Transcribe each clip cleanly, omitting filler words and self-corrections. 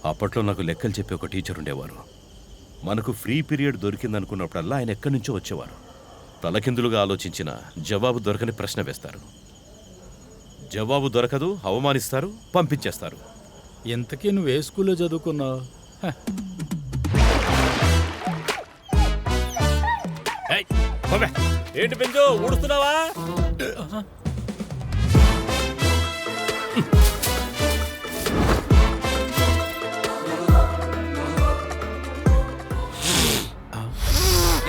అప్పట్లో నాకు లెక్కలు చెప్పే ఒక టీచర్ ఉండేవారు. మనకు ఫ్రీ పీరియడ్ దొరికిందనుకున్నప్పుడల్లా ఆయన ఎక్కడి నుంచో వచ్చేవారు. తలకిందులుగా ఆలోచించిన జవాబు దొరకని ప్రశ్న వేస్తారు. జవాబు దొరకదు, అవమానిస్తారు, పంపించేస్తారు. ఇంతకీ నువ్వు ఏ స్కూల్లో చదువుకున్నావు? ఏంటి పెంచు ఊడుస్తున్నావా?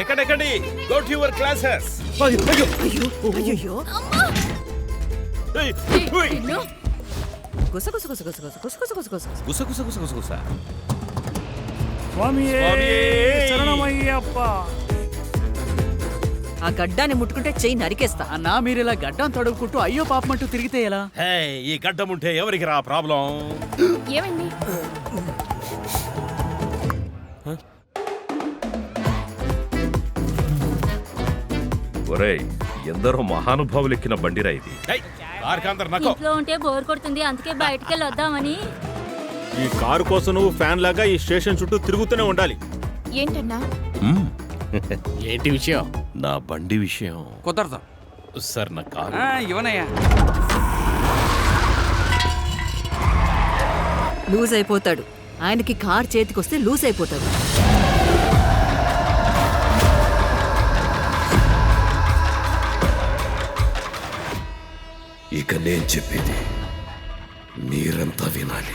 ఎక్కడెక్కడి గో టు యువర్ క్లాసెస్. అయ్యో గుసగుసగుసగుసగుస. ఆ గడ్డాన్ని ముట్టుకుంటే చెయ్యి నరికేస్తా. అన్నా మీరు ఇలా గడ్డం తడుపుకుంటూ అయ్యో పాపమంటూ తిరిగితే ఎలా? హే, ఈ గడ్డం ఉంటే ఎవరికి రా ప్రాబ్లం? ఏమైంది? ఒరేయ్, ఎందరో మహానుభావులు ఎక్కిన బండిరా ఇది. ఇంట్లో ఉంటే బోర్ కొడుతుంది, అందుకే బయటికి వెళ్ళి వద్దామని. ఈ కారు కోసం నువ్వు ఫ్యాన్ లాగా ఈ స్టేషన్ చుట్టూ తిరుగుతూనే ఉండాలి. ఏంటన్నా? ఏంటి విషయం? నా బండి విషయం కుదరదు సార్. నా కారు ఇవనయ్యా. లూజ్ అయిపోతాడు. ఆయనకి కార్ చేతికొస్తే లూజ్ అయిపోతాడు. ఇక నేను చెప్పేది మీరంతా వినాలి.